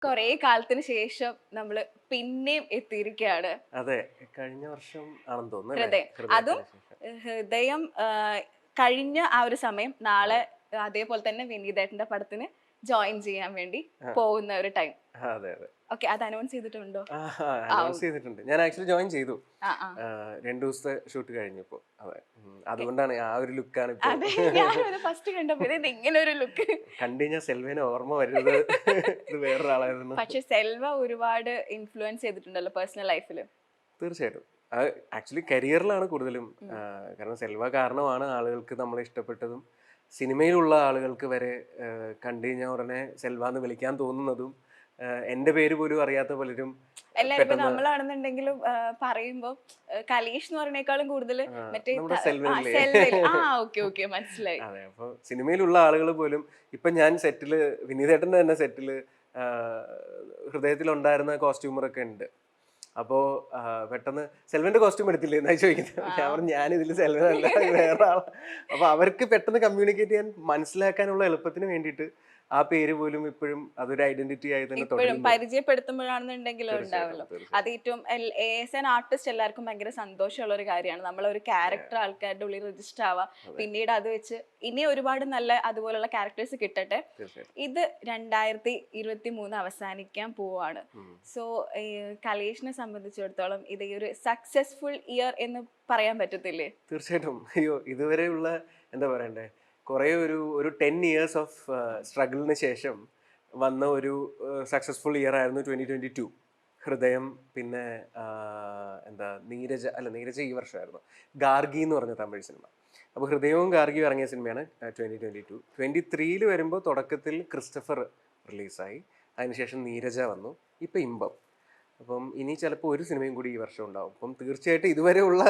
കൊറേ കാലത്തിന് ശേഷം നമ്മള് പിന്നെയും എത്തിയിരിക്കുകയാണ്. അതെ. കഴിഞ്ഞ വർഷം ആണെന്ന് തോന്നുന്നു അല്ലേ? ഹൃദയം. അതും ഹൃദയത്തിന് ശേഷം. ഹൃദയം കഴിഞ്ഞ ആ ഒരു സമയം നാളെ അതേപോലെ തന്നെ വിനീതേട്ടന്റെ പടത്തിന് ജോയിൻ ചെയ്യാൻ വേണ്ടി ആ. പോകുന്ന ഒരു ടൈം. അതെ, അതെ. ഓക്കെ, അത് അനൗൺസ് ചെയ്തിട്ടുണ്ടോ? ആ അനൗൺസ് ചെയ്തിട്ടുണ്ട്. ഞാൻ ആക്ച്വലി ജോയിൻ ചെയ്തു. ആ ആ 2 ദിവസത്തെ ഷൂട്ട് കഴിഞ്ഞപ്പോ. അതെ. അതുകൊണ്ടാണ് ആ ഒരു ലുക്കാണ് ഇപ്പോ. അതെ, ഞാനത് ഫസ്റ്റ് കണ്ടപ്പോ ഇത് ഇങ്ങനെ ഒരു ലുക്ക്. കണ്ടു കഴിഞ്ഞാൽ സെൽവേനെ ഓർമ്മ വരുന്നത് ഇത് വേറൊരാളായിരുന്നു. പക്ഷെ സെൽവ ഒരുപാട് ഇൻഫ്ലുവൻസ് ചെയ്തിട്ടുണ്ടല്ലോ പേഴ്സണൽ ലൈഫില്. തീർച്ചയായിട്ടും. അത് ആക്ച്വലി കരിയറിലാണ് കൂടുതലും. കാരണം സെൽവ കാരണമാണ് ആളുകൾക്ക് നമ്മളെ ഇഷ്ടപ്പെട്ടതും സിനിമയിലുള്ള ആളുകൾക്ക് വരെ കണ്ടു കഴിഞ്ഞാൽ ഉടനെ സെൽവ എന്ന് വിളിക്കാൻ തോന്നുന്നതും എൻ്റെ പേര് പോലും അറിയാത്ത പലരും എല്ലാരും ഇപ്പൊ പെട്ടെന്ന് നമ്മളാണെന്നുണ്ടെങ്കിലും പറയുമ്പോ കലീഷ് എന്ന് പറയുന്നേക്കാളും കൂടുതൽ മറ്റേ നമ്മുടെ സെൽവനില്ലേ. സെൽവയിൽ ഓക്കെ ഓക്കെ മനസ്സിലായി. അതെ. അപ്പോൾ സിനിമയിലുള്ള ആളുകൾ പോലും ഇപ്പം ഞാൻ സെറ്റില് വിനീതേട്ടൻ്റെ തന്നെ സെറ്റില് ഹൃദയത്തിലുണ്ടായിരുന്ന കോസ്റ്റ്യൂമറൊക്കെ ഉണ്ട്. അപ്പോൾ പെട്ടെന്ന് സെൽവന്റെ കോസ്റ്റ്യൂം എടുത്തില്ലേ എന്നാ ചോദിക്കുന്നത്. ഞാൻ പറഞ്ഞു ഞാനിതിൽ സെൽവനല്ല, ഇത് വേറെ ആളാണ്. അപ്പോൾ അവർക്ക് പെട്ടെന്ന് കമ്മ്യൂണിക്കേറ്റ് ചെയ്യാൻ മനസ്സിലാക്കാനുള്ള എളുപ്പത്തിന് വേണ്ടിയിട്ട് ആ പേര് പോലും ഇപ്പോഴും അതൊരു ഐഡന്റിറ്റി ആയി തന്നെ ഇപ്പോഴും തുടരുന്നു. പരിചയപ്പെടുത്തുമ്പോഴാണെന്നുണ്ടെങ്കിലും ഉണ്ടാവല്ലോ. അത് ഏറ്റവും ആസ് ആൻ ആർട്ടിസ്റ്റ് എല്ലാവർക്കും ഭയങ്കര സന്തോഷമുള്ള ഒരു കാര്യമാണ്. നമ്മളൊരു ക്യാരക്ടർ ആൾക്കാരുടെ ഉള്ളിൽ രജിസ്റ്റർ ആവുക, പിന്നീട് അത് വെച്ച് ഇനി ഒരുപാട് നല്ല അതുപോലുള്ള ക്യാരക്ടേഴ്സ് കിട്ടട്ടെ. ഇത് 2023 അവസാനിക്കാൻ പോവാണ്. സോ കലേഷിനെ സംബന്ധിച്ചിടത്തോളം ഇത് ഈ ഒരു സക്സസ്ഫുൾ ഇയർ എന്ന് പറയാൻ പറ്റത്തില്ലേ? തീർച്ചയായിട്ടും. അയ്യോ, ഇതുവരെയുള്ള എന്താ പറയണ്ടേ, കുറേ ഒരു 10 years ഓഫ് സ്ട്രഗിളിന് ശേഷം വന്ന ഒരു സക്സസ്ഫുൾ ഇയർ ആയിരുന്നു 2022. ഹൃദയം, പിന്നെ എന്താ നീരജ ഈ വർഷമായിരുന്നു. ഗാർഗി എന്ന് പറഞ്ഞ തമിഴ് സിനിമ. അപ്പോൾ ഹൃദയവും ഗാർഗിയും ഇറങ്ങിയ സിനിമയാണ് 2022. 23 വരുമ്പോൾ തുടക്കത്തിൽ ക്രിസ്റ്റഫർ റിലീസായി, അതിനുശേഷം നീരജ വന്നു, ഇപ്പം ഇമ്പം. അപ്പം ഇനി ചിലപ്പോൾ ഒരു സിനിമയും കൂടി ഈ വർഷം ഉണ്ടാവും. അപ്പം തീർച്ചയായിട്ടും ഇതുവരെയുള്ള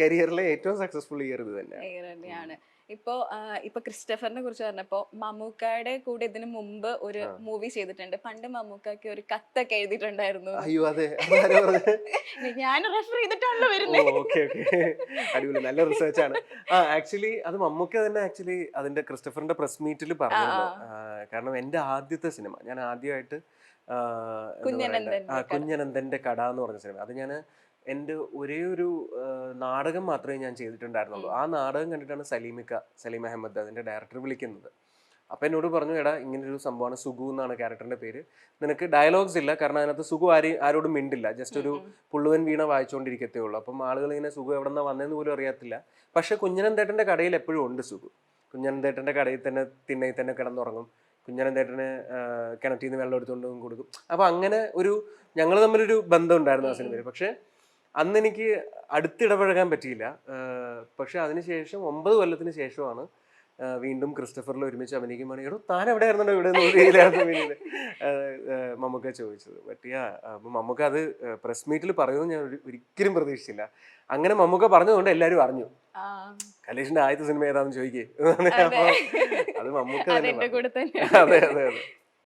കരിയറിലെ ഏറ്റവും സക്സസ്ഫുൾ ഇയർ ഇത് തന്നെയാണ്. ഇപ്പൊ ക്രിസ്റ്റഫറിനെ കുറിച്ച് പറഞ്ഞപ്പോ മമ്മൂക്കയുടെ കൂടെ ഇതിനു മുമ്പ് ഒരു മൂവി ചെയ്തിട്ടുണ്ട്. പണ്ട് മമ്മൂക്കയ്ക്ക് ഒരു കത്തൊക്കെ എഴുതിയിട്ടുണ്ടായിരുന്നു. അയ്യോ, അതെ. ഞാൻ റെഫർ ചെയ്തിട്ടാണല്ലോ വരുന്നത്. ഓക്കെ ഓക്കെ, അടിപൊളി, നല്ല റിസർച്ച് ആണ്. ആക്ച്വലി അത് മമ്മൂക്ക തന്നെ ആക്ച്വലി അതിന്റെ ക്രിസ്റ്റഫറിന്റെ പ്രസ് മീറ്റിൽ പറഞ്ഞു. കാരണം എൻ്റെ ആദ്യത്തെ സിനിമ, ഞാൻ ആദ്യമായിട്ട് കുഞ്ഞനന്തന്റെ കട എന്ന് പറഞ്ഞ സിനിമ, അത് ഞാൻ എൻ്റെ ഒരേ ഒരു നാടകം മാത്രമേ ഞാൻ ചെയ്തിട്ടുണ്ടായിരുന്നുള്ളൂ. ആ നാടകം കണ്ടിട്ടാണ് സലീം അഹമ്മദ് അതിൻ്റെ ഡയറക്ടർ വിളിക്കുന്നത്. അപ്പം എന്നോട് പറഞ്ഞു, എടാ ഇങ്ങനൊരു സംഭവമാണ്, സുഗു എന്നാണ് ക്യാരക്ടറിൻ്റെ പേര്, നിനക്ക് ഡയലോഗ്സ് ഇല്ല, കാരണം അതിനകത്ത് സുഗു ആരോടും മിണ്ടില്ല, ജസ്റ്റ് ഒരു പുള്ളുവൻ വീണ വായിച്ചുകൊണ്ടിരിക്കത്തേ ഉള്ളൂ. അപ്പം ആളുകൾ ഇങ്ങനെ സുഗു എവിടെ നിന്നാണ് വന്നതെന്ന് പോലും അറിയത്തില്ല. പക്ഷെ കുഞ്ഞനന്തേട്ടൻ്റെ കടയിൽ എപ്പോഴും ഉണ്ട് സുഗു. കുഞ്ഞനന്തേട്ടൻ്റെ കടയിൽ തന്നെ തിണ്ണയിൽ തന്നെ കിടന്നുറങ്ങും. കുഞ്ഞനന്തേട്ടന് കിണറ്റിൽ നിന്ന് വെള്ളം എടുത്തുകൊണ്ടും കൊടുക്കും. അപ്പം അങ്ങനെ ഞങ്ങൾ തമ്മിലൊരു ബന്ധം ഉണ്ടായിരുന്നു ആ സിനിമയിൽ. പക്ഷെ അന്ന് എനിക്ക് അടുത്തിടപഴകാൻ പറ്റിയില്ല. പക്ഷെ അതിനുശേഷം 9 കൊല്ലത്തിന് ശേഷമാണ് വീണ്ടും ക്രിസ്റ്റഫറിൽ ഒരുമിച്ച് അഭിനയിക്കുമ്പോൾ എടോ താൻ എവിടെ ആയിരുന്നോ ഇവിടെ പിന്നീട് മമ്മൂക്ക ചോദിച്ചത്. അപ്പം മമ്മൂക്ക അത് പ്രസ് മീറ്റിൽ പറയുമെന്ന് ഞാൻ ഒരിക്കലും പ്രതീക്ഷിച്ചില്ല. അങ്ങനെ മമ്മൂക്ക പറഞ്ഞതുകൊണ്ട് എല്ലാവരും അറിഞ്ഞു കലേഷിന്റെ ആദ്യത്തെ സിനിമ ഏതാണെന്ന് ചോദിക്കേ. അപ്പൊ അത് മമ്മൂക്ക തന്നെ. അതെ അതെ അതെ.